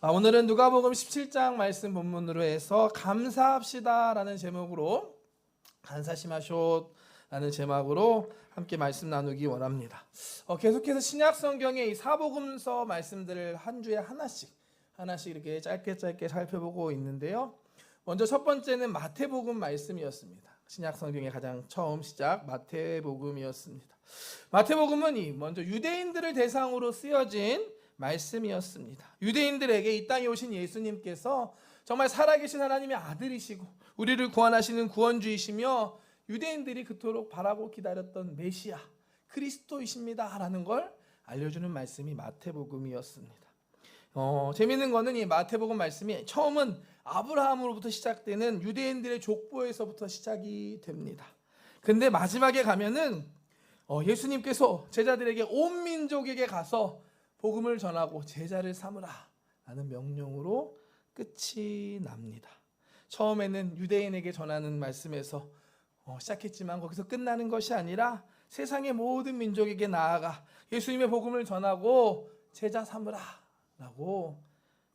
오늘은 누가복음 17장 말씀 본문으로 해서 감사합시다라는 제목으로 간사시마쇼라는 제목으로 함께 말씀 나누기 원합니다. 계속해서 신약 성경의 이 사복음서 말씀들을 한 주에 하나씩 이렇게 짧게 살펴보고 있는데요. 먼저 첫 번째는 마태복음 말씀이었습니다. 신약 성경의 가장 처음 시작 마태복음이었습니다. 마태복음은 먼저 유대인들을 대상으로 쓰여진 말씀이었습니다. 유대인들에게 이 땅에 오신 예수님께서 정말 살아계신 하나님의 아들이시고 우리를 구원하시는 구원주이시며 유대인들이 그토록 바라고 기다렸던 메시아 그리스도이십니다 라는 걸 알려주는 말씀이 마태복음이었습니다. 재미있는 거는 이 마태복음 말씀이 처음은 아브라함으로부터 시작되는 유대인들의 족보에서부터 시작이 됩니다. 근데 마지막에 가면은 예수님께서 제자들에게 온 민족에게 가서 복음을 전하고 제자를 삼으라 라는 명령으로 끝이 납니다. 처음에는 유대인에게 전하는 말씀에서 시작했지만 거기서 끝나는 것이 아니라 세상의 모든 민족에게 나아가 예수님의 복음을 전하고 제자 삼으라 라고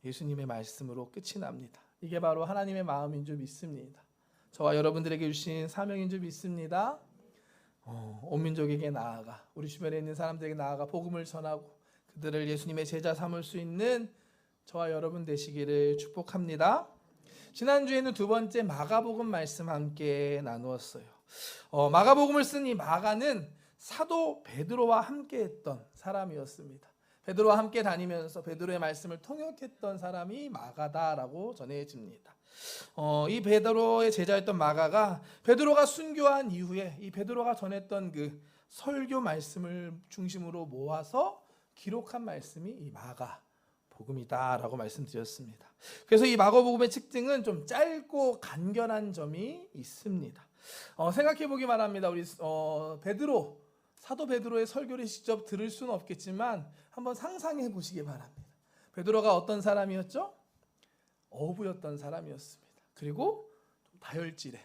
예수님의 말씀으로 끝이 납니다. 이게 바로 하나님의 마음인 줄 믿습니다. 저와 여러분들에게 주신 사명인 줄 믿습니다. 온 민족에게 나아가 우리 주변에 있는 사람들에게 나아가 복음을 전하고 그들을 예수님의 제자 삼을 수 있는 저와 여러분 되시기를 축복합니다. 지난주에는 두 번째 마가복음 말씀 함께 나누었어요. 마가복음을 쓴 이 마가는 사도 베드로와 함께 했던 사람이었습니다. 베드로와 함께 다니면서 베드로의 말씀을 통역했던 사람이 마가다라고 전해집니다. 이 베드로의 제자였던 마가가 베드로가 순교한 이후에 이 베드로가 전했던 그 설교 말씀을 중심으로 모아서 기록한 말씀이 이 마가복음이다라고 말씀드렸습니다. 그래서 이 마가복음의 특징은 좀 짧고 간결한 점이 있습니다. 생각해 보기만 합니다. 우리 사도 베드로의 설교를 직접 들을 수는 없겠지만 한번 상상해 보시기 바랍니다. 베드로가 어떤 사람이었죠? 어부였던 사람이었습니다. 그리고 다혈질에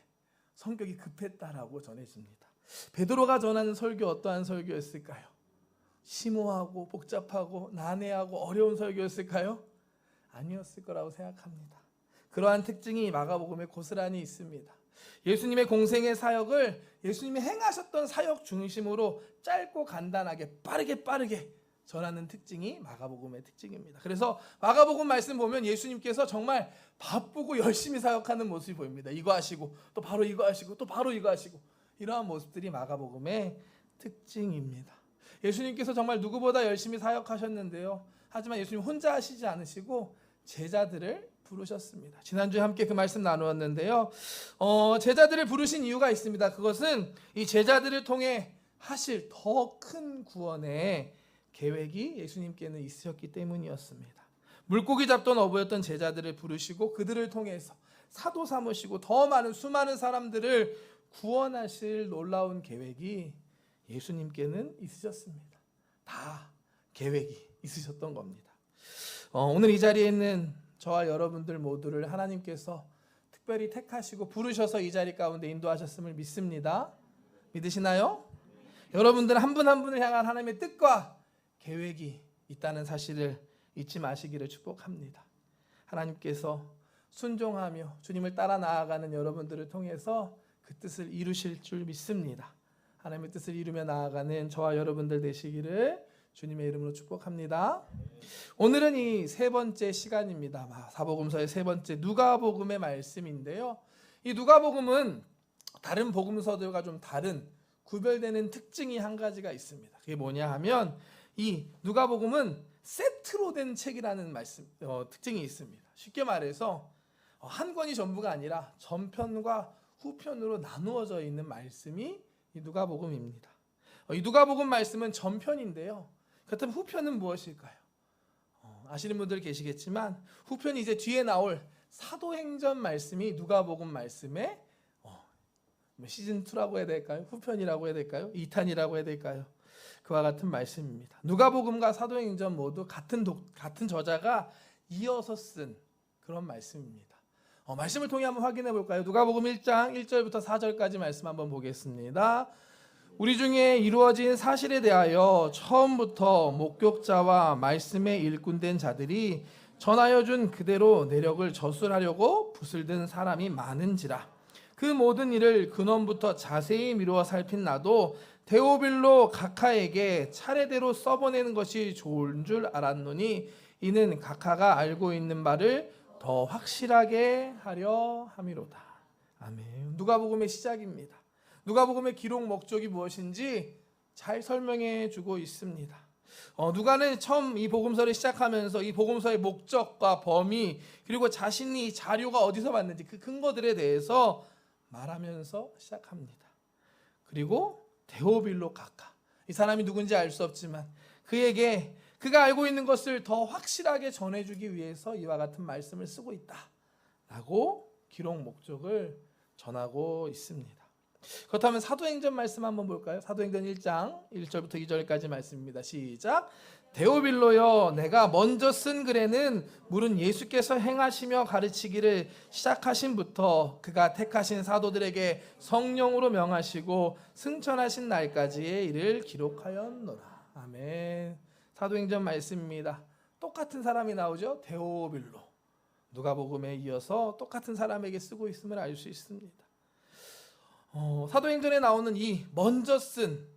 성격이 급했다라고 전해집니다. 베드로가 전하는 설교 어떠한 설교였을까요? 심오하고 복잡하고 난해하고 어려운 설교였을까요? 아니었을 거라고 생각합니다. 그러한 특징이 마가복음에 고스란히 있습니다. 예수님의 공생의 사역을 예수님이 행하셨던 사역 중심으로 짧고 간단하게 빠르게 전하는 특징이 마가복음의 특징입니다. 그래서 마가복음 말씀 보면 예수님께서 정말 바쁘고 열심히 사역하는 모습이 보입니다. 이거 하시고 또 바로 이거 하시고 또 바로 이거 하시고 이러한 모습들이 마가복음의 특징입니다. 예수님께서 정말 누구보다 열심히 사역하셨는데요. 하지만 예수님 혼자 하시지 않으시고 제자들을 부르셨습니다. 지난주에 함께 그 말씀 나누었는데요. 제자들을 부르신 이유가 있습니다. 그것은 이 제자들을 통해 하실 더 큰 구원의 계획이 예수님께는 있으셨기 때문이었습니다. 물고기 잡던 어부였던 제자들을 부르시고 그들을 통해서 사도 삼으시고 더 많은 수많은 사람들을 구원하실 놀라운 계획이 예수님께는 있으셨습니다. 다 계획이 있으셨던 겁니다. 오늘 이 자리에 있는 저와 여러분들 모두를 하나님께서 특별히 택하시고 부르셔서 이 자리 가운데 인도하셨음을 믿습니다. 믿으시나요? 여러분들 한 분 한 분을 향한 하나님의 뜻과 계획이 있다는 사실을 잊지 마시기를 축복합니다. 하나님께서 순종하며 주님을 따라 나아가는 여러분들을 통해서 그 뜻을 이루실 줄 믿습니다. 하나님의 뜻을 이루며 나아가는 저와 여러분들 되시기를 주님의 이름으로 축복합니다. 오늘은 이 세 번째 시간입니다. 사복음서의 세 번째 누가복음의 말씀인데요. 이 누가복음은 다른 복음서들과 좀 다른 구별되는 특징이 한 가지가 있습니다. 그게 뭐냐 하면 이 누가복음은 세트로 된 책이라는 특징이 있습니다. 쉽게 말해서 한 권이 전부가 아니라 전편과 후편으로 나누어져 있는 말씀이 이 누가복음입니다. 이 누가복음 말씀은 전편인데요. 그렇다면 후편은 무엇일까요? 아시는 분들 계시겠지만 후편이 이제 뒤에 나올 사도행전 말씀이 누가복음 말씀의 시즌2라고 해야 될까요? 후편이라고 해야 될까요? 2탄이라고 해야 될까요? 그와 같은 말씀입니다. 누가복음과 사도행전 모두 같은 저자가 이어서 쓴 그런 말씀입니다. 말씀을 통해 한번 확인해 볼까요? 누가복음 1장 1절부터 4절까지 말씀 한번 보겠습니다. 우리 중에 이루어진 사실에 대하여 처음부터 목격자와 말씀에 일꾼된 자들이 전하여 준 그대로 내력을 저술하려고 붓을 든 사람이 많은지라. 그 모든 일을 근원부터 자세히 미루어 살핀 나도 데오빌로 각하에게 차례대로 써보내는 것이 좋은 줄 알았노니 이는 각하가 알고 있는 바를 더 확실하게 하려 함이로다. 아멘. 누가복음의 시작입니다. 누가복음의 기록 목적이 무엇인지 잘 설명해 주고 있습니다. 누가는 처음 이 복음서를 시작하면서 이 복음서의 목적과 범위 그리고 자신이 이 자료가 어디서 왔는지 그 근거들에 대해서 말하면서 시작합니다. 그리고 데오빌로 각하, 이 사람이 누군지 알 수 없지만 그에게 그가 알고 있는 것을 더 확실하게 전해주기 위해서 이와 같은 말씀을 쓰고 있다라고 기록 목적을 전하고 있습니다. 그렇다면 사도행전 말씀 한번 볼까요? 사도행전 1장 1절부터 2절까지 말씀입니다. 시작. 데오빌로여, 내가 먼저 쓴 글에는 물은 예수께서 행하시며 가르치기를 시작하신부터 그가 택하신 사도들에게 성령으로 명하시고 승천하신 날까지의 일을 기록하였노라. 아멘. 사도행전 말씀입니다. 똑같은 사람이 나오죠. 데오빌로. 누가복음에 이어서 똑같은 사람에게 쓰고 있음을 알 수 있습니다. 사도행전에 나오는 이 먼저 쓴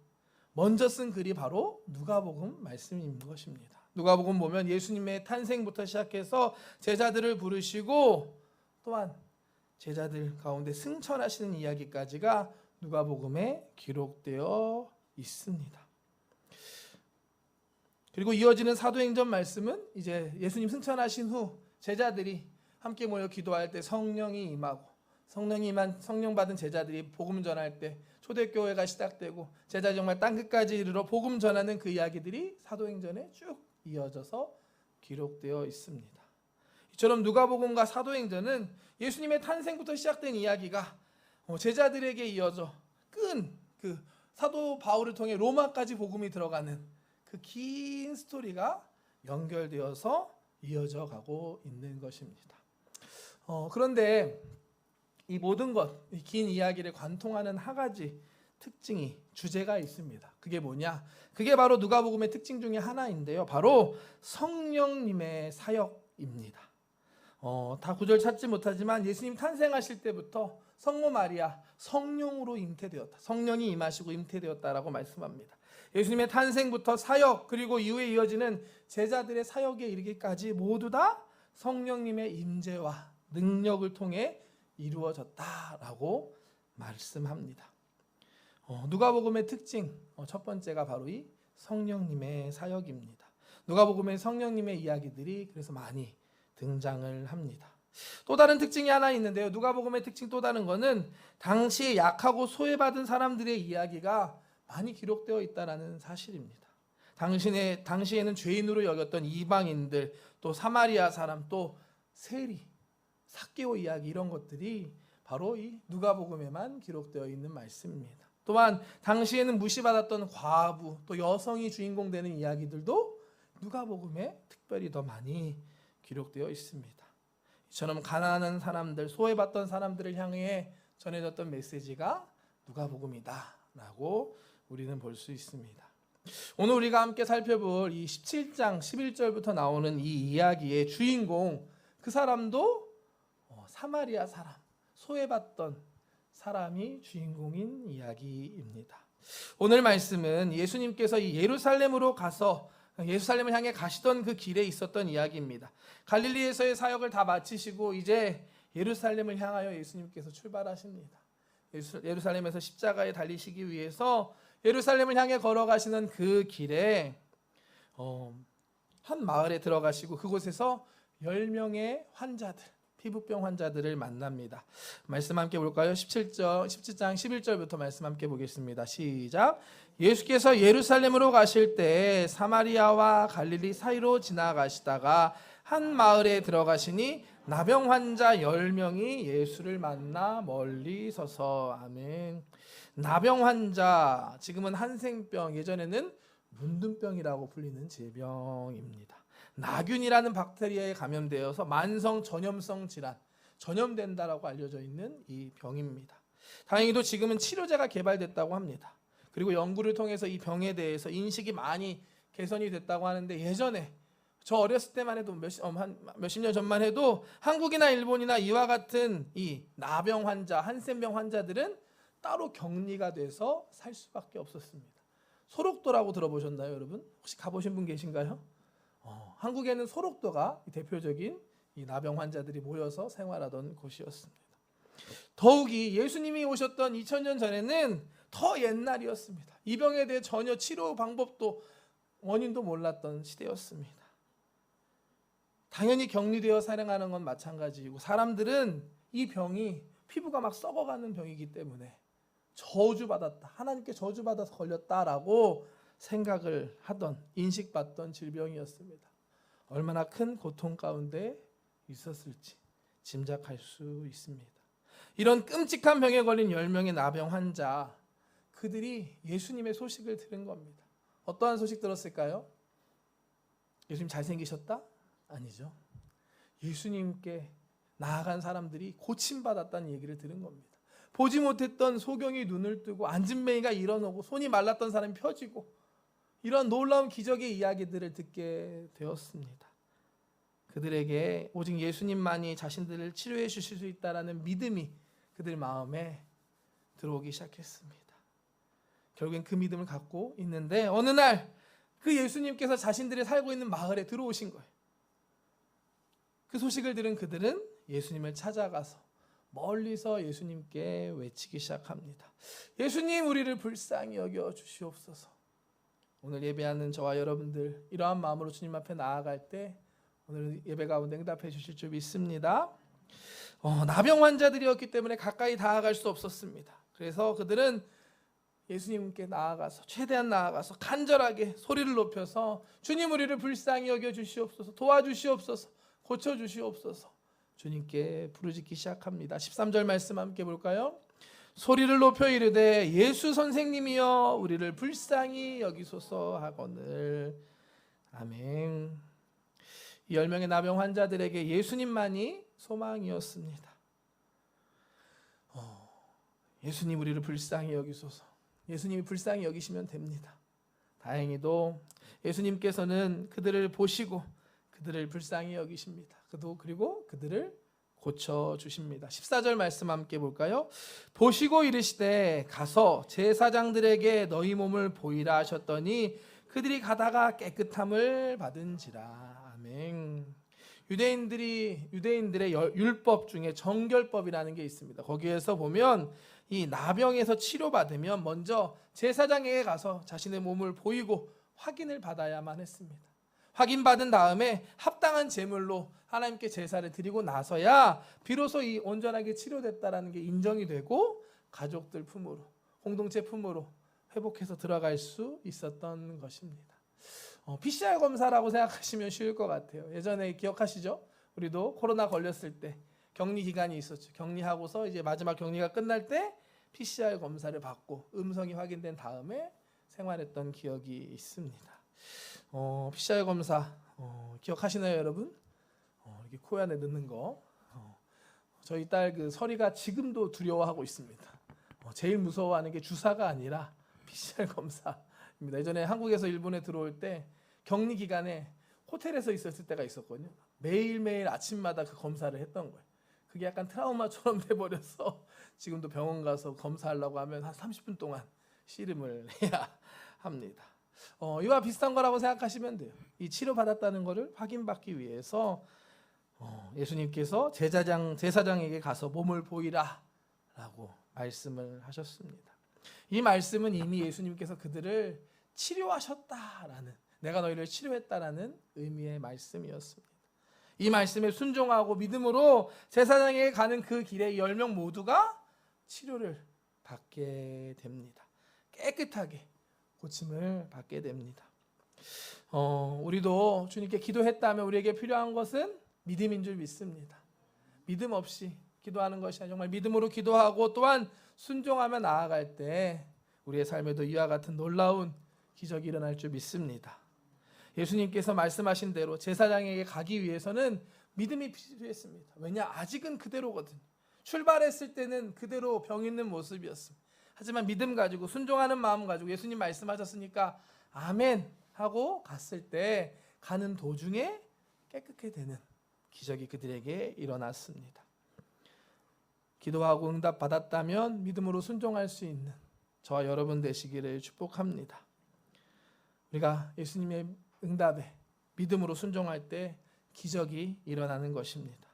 글이 바로 누가복음 말씀인 것입니다. 누가복음 보면 예수님의 탄생부터 시작해서 제자들을 부르시고 또한 제자들 가운데 승천하시는 이야기까지가 누가복음에 기록되어 있습니다. 그리고 이어지는 사도행전 말씀은 이제 예수님 승천하신 후 제자들이 함께 모여 기도할 때 성령이 임하고 성령 받은 제자들이 복음 전할 때 초대교회가 시작되고 제자 정말 땅끝까지 이르러 복음 전하는 그 이야기들이 사도행전에 쭉 이어져서 기록되어 있습니다. 이처럼 누가복음과 사도행전은 예수님의 탄생부터 시작된 이야기가 제자들에게 이어져 끈 그 사도 바울을 통해 로마까지 복음이 들어가는 그 긴 스토리가 연결되어서 이어져 가고 있는 것입니다. 그런데 이 모든 것, 이 긴 이야기를 관통하는 한 가지 특징이, 주제가 있습니다. 그게 뭐냐? 그게 바로 누가복음의 특징 중에 하나인데요. 바로 성령님의 사역입니다. 다 구절 찾지 못하지만 예수님 탄생하실 때부터 성모 마리아 성령으로 잉태되었다. 성령이 임하시고 잉태되었다라고 말씀합니다. 예수님의 탄생부터 사역 그리고 이후에 이어지는 제자들의 사역에 이르기까지 모두 다 성령님의 임재와 능력을 통해 이루어졌다라고 말씀합니다. 누가복음의 특징 첫 번째가 바로 이 성령님의 사역입니다. 누가복음의 성령님의 이야기들이 그래서 많이 등장을 합니다. 또 다른 특징이 하나 있는데요. 누가복음의 특징 또 다른 거는 당시 약하고 소외받은 사람들의 이야기가 많이 기록되어 있다는 사실입니다. 당시에는 죄인으로 여겼던 이방인들, 또 사마리아 사람, 또 세리, 삭개오 이야기 이런 것들이 바로 이 누가복음에만 기록되어 있는 말씀입니다. 또한 당시에는 무시받았던 과부, 또 여성이 주인공 되는 이야기들도 누가복음에 특별히 더 많이 기록되어 있습니다. 이처럼 가난한 사람들, 소외받던 사람들을 향해 전해졌던 메시지가 누가복음이다라고 우리는 볼 수 있습니다. 오늘 우리가 함께 살펴볼 이 17장 11절부터 나오는 이 이야기의 주인공, 그 사람도 사마리아 사람, 소외받던 사람이 주인공인 이야기입니다. 오늘 말씀은 예수님께서 이 예루살렘으로 가서 예루살렘을 향해 가시던 그 길에 있었던 이야기입니다. 갈릴리에서의 사역을 다 마치시고 이제 예루살렘을 향하여 예수님께서 출발하십니다. 예루살렘에서 십자가에 달리시기 위해서 예루살렘을 향해 걸어가시는 그 길에 한 마을에 들어가시고 그곳에서 10명의 환자들, 피부병 환자들을 만납니다. 말씀 함께 볼까요? 17장 11절부터 말씀 함께 보겠습니다. 시작. 예수께서 예루살렘으로 가실 때 사마리아와 갈릴리 사이로 지나가시다가 한 마을에 들어가시니 나병 환자 10명이 예수를 만나 멀리 서서. 아멘. 나병 환자, 지금은 한생병, 예전에는 문둥병이라고 불리는 질병입니다. 나균이라는 박테리아에 감염되어서 만성 전염성 질환, 전염된다라고 알려져 있는 이 병입니다. 다행히도 지금은 치료제가 개발됐다고 합니다. 그리고 연구를 통해서 이 병에 대해서 인식이 많이 개선이 됐다고 하는데, 예전에 저 어렸을 때만 해도 몇십 년 전만 해도 한국이나 일본이나 이와 같은 이 나병 환자, 한센병 환자들은 따로 격리가 돼서 살 수밖에 없었습니다. 소록도라고 들어보셨나요, 여러분? 혹시 가보신 분 계신가요? 한국에는 소록도가 대표적인 이 나병 환자들이 모여서 생활하던 곳이었습니다. 더욱이 예수님이 오셨던 2000년 전에는 더 옛날이었습니다. 이 병에 대해 전혀 치료 방법도 원인도 몰랐던 시대였습니다. 당연히 격리되어 살아가는 건 마찬가지이고, 사람들은 이 병이 피부가 막 썩어가는 병이기 때문에 저주받았다, 하나님께 저주받아서 걸렸다라고 생각을 하던, 인식받던 질병이었습니다. 얼마나 큰 고통 가운데 있었을지 짐작할 수 있습니다. 이런 끔찍한 병에 걸린 10명의 나병 환자, 그들이 예수님의 소식을 들은 겁니다. 어떠한 소식 들었을까요? 예수님 잘생기셨다? 아니죠. 예수님께 나아간 사람들이 고침받았다는 얘기를 들은 겁니다. 보지 못했던 소경이 눈을 뜨고 안진뱅이가 일어나고 손이 말랐던 사람이 펴지고, 이런 놀라운 기적의 이야기들을 듣게 되었습니다. 그들에게 오직 예수님만이 자신들을 치료해 주실 수 있다라는 믿음이 그들 마음에 들어오기 시작했습니다. 결국엔 그 믿음을 갖고 있는데, 어느 날 그 예수님께서 자신들이 살고 있는 마을에 들어오신 거예요. 그 소식을 들은 그들은 예수님을 찾아가서 멀리서 예수님께 외치기 시작합니다. 예수님, 우리를 불쌍히 여겨 주시옵소서. 오늘 예배하는 저와 여러분들, 이러한 마음으로 주님 앞에 나아갈 때 오늘 예배 가운데 응답해 주실 줄 믿습니다. 나병 환자들이었기 때문에 가까이 다가갈 수 없었습니다. 그래서 그들은 예수님께 나아가서, 최대한 나아가서 간절하게 소리를 높여서 주님, 우리를 불쌍히 여겨 주시옵소서, 도와주시옵소서, 고쳐주시옵소서 주님께 부르짖기 시작합니다. 13절 말씀 함께 볼까요? 소리를 높여 이르되 예수 선생님이여 우리를 불쌍히 여기소서 하거늘. 아멘. 이 10명의 나병 환자들에게 예수님만이 소망이었습니다. 예수님, 우리를 불쌍히 여기소서. 예수님이 불쌍히 여기시면 됩니다. 다행히도 예수님께서는 그들을 보시고 그들을 불쌍히 여기십니다. 그리고 그들을 고쳐주십니다. 14절 말씀 함께 볼까요? 보시고 이르시되 가서 제사장들에게 너희 몸을 보이라 하셨더니 그들이 가다가 깨끗함을 받은지라. 아멘. 유대인들의 율법 중에 정결법이라는 게 있습니다. 거기에서 보면 이 나병에서 치료받으면 먼저 제사장에게 가서 자신의 몸을 보이고 확인을 받아야만 했습니다. 확인받은 다음에 합당한 제물로 하나님께 제사를 드리고 나서야 비로소 이 온전하게 치료됐다라는 게 인정이 되고 가족들 품으로, 공동체 품으로 회복해서 들어갈 수 있었던 것입니다. PCR 검사라고 생각하시면 쉬울 것 같아요. 예전에 기억하시죠? 우리도 코로나 걸렸을 때 격리 기간이 있었죠. 격리하고서 이제 마지막 격리가 끝날 때 PCR 검사를 받고 음성이 확인된 다음에 생활했던 기억이 있습니다. PCR 검사 기억하시나요, 여러분? 이렇게 코에 안에 넣는 거. 저희 딸 그 설이가 지금도 두려워하고 있습니다. 제일 무서워하는 게 주사가 아니라 PCR 검사입니다. 예전에 한국에서 일본에 들어올 때 격리 기간에 호텔에서 있었을 때가 있었거든요. 매일매일 아침마다 그 검사를 했던 거예요. 그게 약간 트라우마처럼 돼버려서 지금도 병원 가서 검사하려고 하면 한 30분 동안 씨름을 해야 합니다. 이와 비슷한 거라고 생각하시면 돼요. 이 치료받았다는 거를 확인받기 위해서 예수님께서 제사장에게 가서 몸을 보이라 라고 말씀을 하셨습니다. 이 말씀은 이미 예수님께서 그들을 치료하셨다라는, 내가 너희를 치료했다라는 의미의 말씀이었습니다. 이 말씀에 순종하고 믿음으로 제사장에게 가는 그 길에 10명 모두가 치료를 받게 됩니다. 깨끗하게 고침을 받게 됩니다. 우리도 주님께 기도했다면 우리에게 필요한 것은 믿음인 줄 믿습니다. 믿음 없이 기도하는 것이 아니라 정말 믿음으로 기도하고 또한 순종하며 나아갈 때 우리의 삶에도 이와 같은 놀라운 기적이 일어날 줄 믿습니다. 예수님께서 말씀하신 대로 제사장에게 가기 위해서는 믿음이 필요했습니다. 왜냐? 아직은 그대로거든요. 출발했을 때는 그대로 병 있는 모습이었습니다. 하지만 믿음 가지고 순종하는 마음 가지고 예수님 말씀하셨으니까 아멘 하고 갔을 때 가는 도중에 깨끗게 되는 기적이 그들에게 일어났습니다. 기도하고 응답 받았다면 믿음으로 순종할 수 있는 저와 여러분 되시기를 축복합니다. 우리가 예수님의 응답에 믿음으로 순종할 때 기적이 일어나는 것입니다.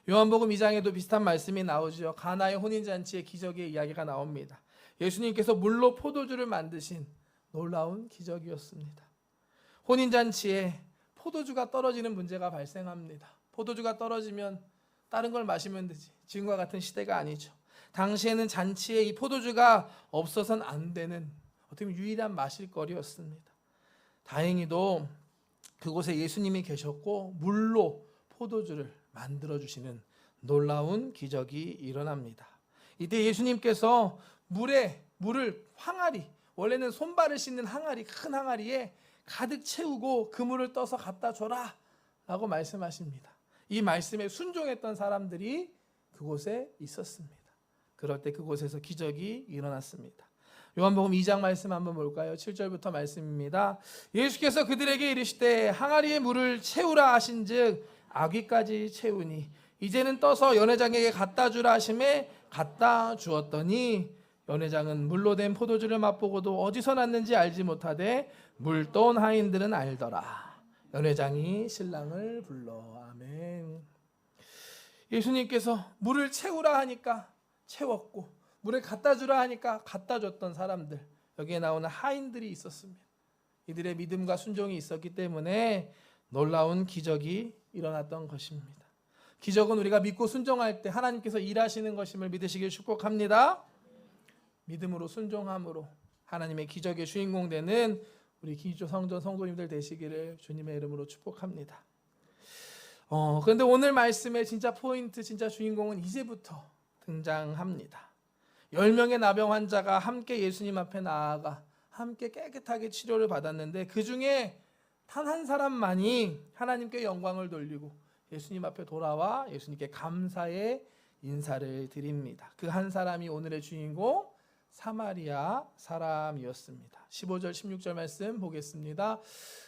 요한복음 2장에도 비슷한 말씀이 나오죠. 가나의 혼인잔치의 기적의 이야기가 나옵니다. 예수님께서 물로 포도주를 만드신 놀라운 기적이었습니다. 혼인잔치에 포도주가 떨어지는 문제가 발생합니다. 포도주가 떨어지면 다른 걸 마시면 되지. 지금과 같은 시대가 아니죠. 당시에는 잔치에 이 포도주가 없어서는 안 되는 어떻게 보면 유일한 마실거리였습니다. 다행히도 그곳에 예수님이 계셨고 물로 포도주를 만들어주시는 놀라운 기적이 일어납니다. 이때 예수님께서 물을 항아리, 원래는 손발을 씻는 항아리, 큰 항아리에 가득 채우고 그 물을 떠서 갖다 줘라 라고 말씀하십니다. 이 말씀에 순종했던 사람들이 그곳에 있었습니다. 그럴 때 그곳에서 기적이 일어났습니다. 요한복음 2장 말씀 한번 볼까요? 7절부터 말씀입니다. 예수께서 그들에게 이르시되 항아리에 물을 채우라 하신즉 아귀까지 채우니 이제는 떠서 연회장에게 갖다 주라 하심에 갖다 주었더니 연회장은 물로 된 포도주를 맛보고도 어디서 났는지 알지 못하되 물 떠온 하인들은 알더라. 연회장이 신랑을 불러. 아멘. 예수님께서 물을 채우라 하니까 채웠고 물을 갖다 주라 하니까 갖다 줬던 사람들, 여기에 나오는 하인들이 있었습니다. 이들의 믿음과 순종이 있었기 때문에 놀라운 기적이 일어났던 것입니다. 기적은 우리가 믿고 순종할 때 하나님께서 일하시는 것임을 믿으시길 축복합니다. 믿음으로 순종함으로 하나님의 기적의 주인공 되는 우리 기조 성전 성도님들 되시기를 주님의 이름으로 축복합니다. 그런데 오늘 말씀의 진짜 포인트, 진짜 주인공은 이제부터 등장합니다. 10명의 나병 환자가 함께 예수님 앞에 나아가 함께 깨끗하게 치료를 받았는데 그 중에 단 한 사람만이 하나님께 영광을 돌리고 예수님 앞에 돌아와 예수님께 감사의 인사를 드립니다. 그 한 사람이 오늘의 주인공 사마리아 사람이었습니다. 15절 16절 말씀 보겠습니다.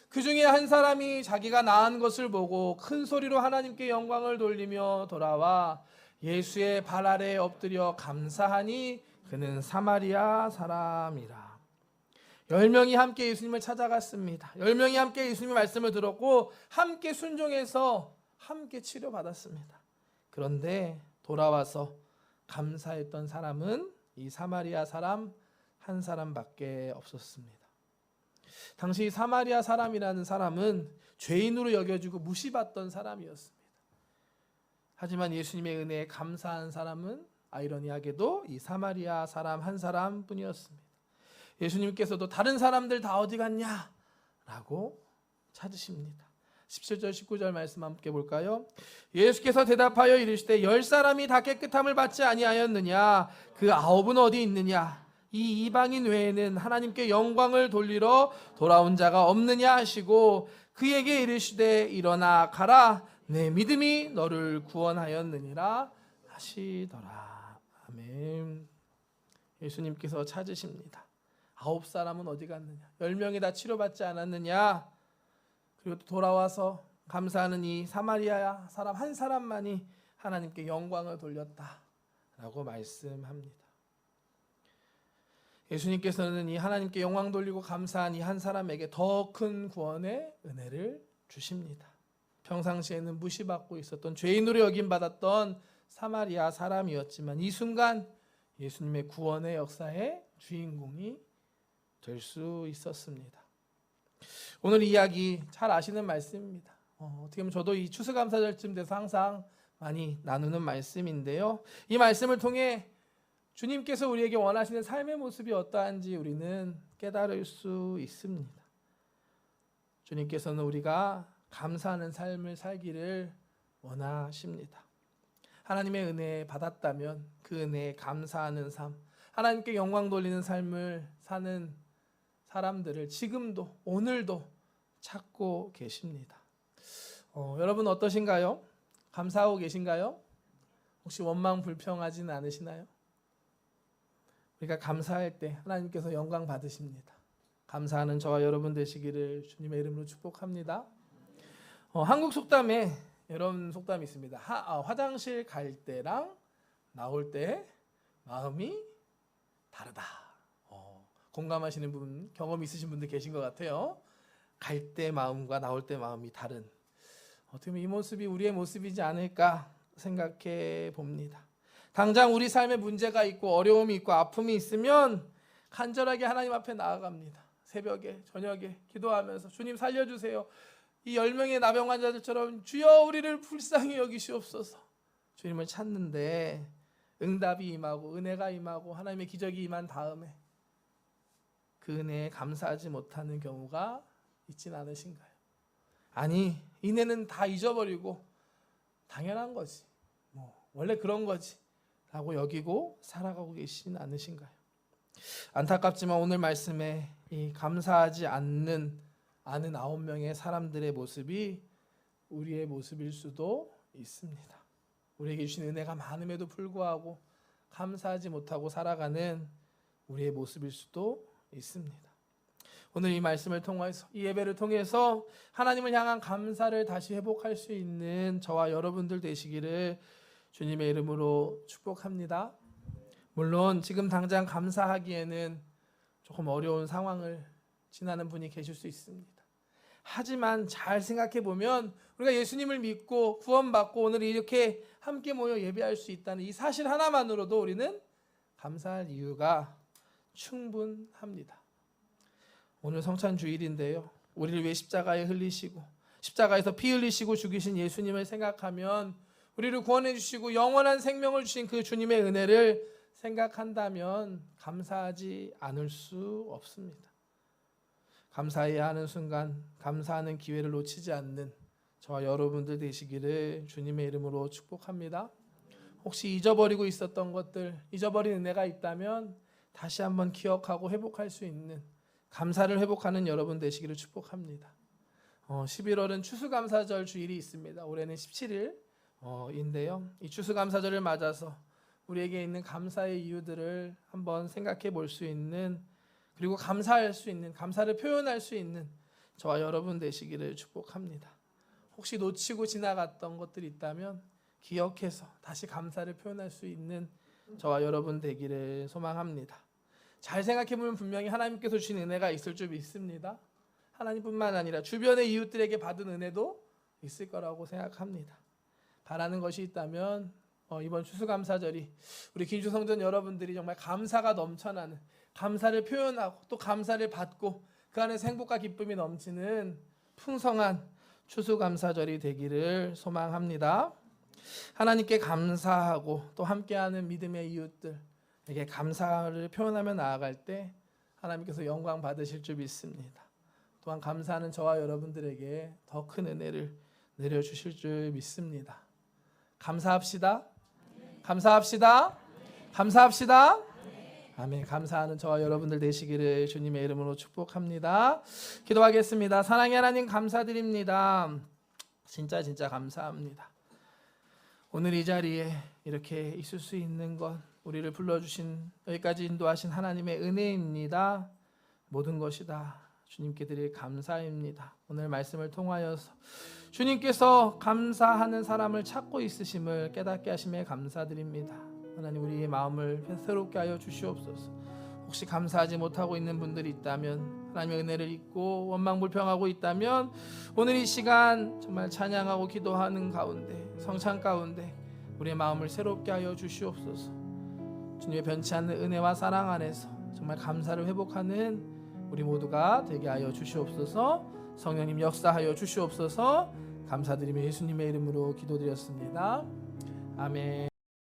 그 중에 한 사람이 자기가 나은 것을 보고 큰 소리로 하나님께 영광을 돌리며 돌아와 예수의 발 아래에 엎드려 감사하니 그는 사마리아 사람이라. 10명이 함께 예수님을 찾아갔습니다. 10명이 함께 예수님의 말씀을 들었고 함께 순종해서 함께 치료받았습니다. 그런데 돌아와서 감사했던 사람은 이 사마리아 사람 한 사람밖에 없었습니다. 당시 사마리아 사람이라는 사람은 죄인으로 여겨지고 무시받던 사람이었습니다. 하지만 예수님의 은혜에 감사한 사람은 아이러니하게도 이 사마리아 사람 한 사람뿐이었습니다. 예수님께서도 다른 사람들 다 어디 갔냐? 라고 찾으십니다. 17절 19절 말씀 함께 볼까요? 예수께서 대답하여 이르시되 10사람이 다 깨끗함을 받지 아니하였느냐? 그 9은 어디 있느냐? 이 이방인 외에는 하나님께 영광을 돌리러 돌아온 자가 없느냐 하시고 그에게 이르시되 일어나 가라. 내 믿음이 너를 구원하였느니라 하시더라. 아멘. 예수님께서 찾으십니다. 9사람은 어디 갔느냐? 10명이 다 치료받지 않았느냐? 그리고 또 돌아와서 감사하는 이 사마리아 사람 한 사람만이 하나님께 영광을 돌렸다라고 말씀합니다. 예수님께서는 이 하나님께 영광 돌리고 감사한 이 한 사람에게 더 큰 구원의 은혜를 주십니다. 평상시에는 무시받고 있었던 죄인으로 여김받았던 사마리아 사람이었지만 이 순간 예수님의 구원의 역사의 주인공이 될 수 있었습니다. 오늘 이야기 잘 아시는 말씀입니다. 어떻게 보면 저도 이 추수감사절쯤 돼서 항상 많이 나누는 말씀인데요. 이 말씀을 통해 주님께서 우리에게 원하시는 삶의 모습이 어떠한지 우리는 깨달을 수 있습니다. 주님께서는 우리가 감사하는 삶을 살기를 원하십니다. 하나님의 은혜 받았다면 그 은혜에 감사하는 삶, 하나님께 영광 돌리는 삶을 사는 사람들을 지금도 오늘도 찾고 계십니다. 여러분 어떠신가요? 감사하고 계신가요? 혹시 원망 불평하지는 않으시나요? 우리가 감사할 때 하나님께서 영광 받으십니다. 감사하는 저와 여러분 되시기를 주님의 이름으로 축복합니다. 한국 속담에 이런 속담이 있습니다. 화장실 갈 때랑 나올 때 마음이 다르다. 공감하시는 분, 경험 있으신 분들 계신 것 같아요. 갈 때 마음과 나올 때 마음이 다른, 어떻게 보면 이 모습이 우리의 모습이지 않을까 생각해 봅니다. 당장 우리 삶에 문제가 있고 어려움이 있고 아픔이 있으면 간절하게 하나님 앞에 나아갑니다. 새벽에 저녁에 기도하면서 주님 살려주세요. 이 10명의 나병 환자들처럼 주여 우리를 불쌍히 여기시옵소서. 주님을 찾는데 응답이 임하고 은혜가 임하고 하나님의 기적이 임한 다음에 그 은혜에 감사하지 못하는 경우가 있진 않으신가요? 아니, 은혜는 다 잊어버리고 당연한 거지, 원래 그런 거지 라고 여기고 살아가고 계시진 않으신가요? 안타깝지만 오늘 말씀에 이 감사하지 않는 9명의 사람들의 모습이 우리의 모습일 수도 있습니다. 우리에게 주신 은혜가 많음에도 불구하고 감사하지 못하고 살아가는 우리의 모습일 수도 있습니다. 오늘 이 말씀을 통해서, 이 예배를 통해서 하나님을 향한 감사를 다시 회복할 수 있는 저와 여러분들 되시기를 주님의 이름으로 축복합니다. 물론 지금 당장 감사하기에는 조금 어려운 상황을 지나는 분이 계실 수 있습니다. 하지만 잘 생각해 보면 우리가 예수님을 믿고 구원받고 오늘 이렇게 함께 모여 예배할 수 있다는 이 사실 하나만으로도 우리는 감사할 이유가 충분합니다. 오늘 성찬 주일인데요, 우리를 위해 십자가에 흘리시고 십자가에서 피 흘리시고 죽이신 예수님을 생각하면, 우리를 구원해 주시고 영원한 생명을 주신 그 주님의 은혜를 생각한다면 감사하지 않을 수 없습니다. 감사해야 하는 순간, 감사하는 기회를 놓치지 않는 저와 여러분들 되시기를 주님의 이름으로 축복합니다. 혹시 잊어버리고 있었던 것들, 잊어버린 은혜가 있다면 다시 한번 기억하고 회복할 수 있는, 감사를 회복하는 여러분 되시기를 축복합니다. 11월은 추수감사절 주일이 있습니다. 올해는 17일인데요. 이 추수감사절을 맞아서 우리에게 있는 감사의 이유들을 한번 생각해 볼 수 있는, 그리고 감사할 수 있는, 감사를 표현할 수 있는 저와 여러분 되시기를 축복합니다. 혹시 놓치고 지나갔던 것들이 있다면 기억해서 다시 감사를 표현할 수 있는 저와 여러분 되기를 소망합니다. 잘 생각해보면 분명히 하나님께서 주신 은혜가 있을 줄 믿습니다. 하나님뿐만 아니라 주변의 이웃들에게 받은 은혜도 있을 거라고 생각합니다. 바라는 것이 있다면 이번 추수감사절이 우리 긴주성전 여러분들이 정말 감사가 넘쳐나는, 감사를 표현하고 또 감사를 받고 그 안에서 행복과 기쁨이 넘치는 풍성한 추수감사절이 되기를 소망합니다. 하나님께 감사하고 또 함께하는 믿음의 이웃들에게 감사를 표현하며 나아갈 때 하나님께서 영광 받으실 줄 믿습니다. 또한 감사하는 저와 여러분들에게 더 큰 은혜를 내려주실 줄 믿습니다. 감사합시다. 감사합시다. 감사합시다. 아멘. 감사하는 저와 여러분들 되시기를 주님의 이름으로 축복합니다. 기도하겠습니다. 사랑의 하나님 감사드립니다. 진짜 감사합니다. 오늘 이 자리에 이렇게 있을 수 있는 것, 우리를 불러주신, 여기까지 인도하신 하나님의 은혜입니다. 모든 것이 다 주님께 드릴 감사입니다. 오늘 말씀을 통하여서 주님께서 감사하는 사람을 찾고 있으심을 깨닫게 하심에 감사드립니다. 하나님, 우리의 마음을 새롭게 하여 주시옵소서. 혹시 감사하지 못하고 있는 분들이 있다면, 하나님의 은혜를 잊고 원망불평하고 있다면 오늘 이 시간 정말 찬양하고 기도하는 가운데, 성찬 가운데 우리의 마음을 새롭게 하여 주시옵소서. 주님의 변치 않는 은혜와 사랑 안에서 정말 감사를 회복하는 우리 모두가 되게 하여 주시옵소서. 성령님 역사하여 주시옵소서. 감사드리며 예수님의 이름으로 기도드렸습니다. 아멘.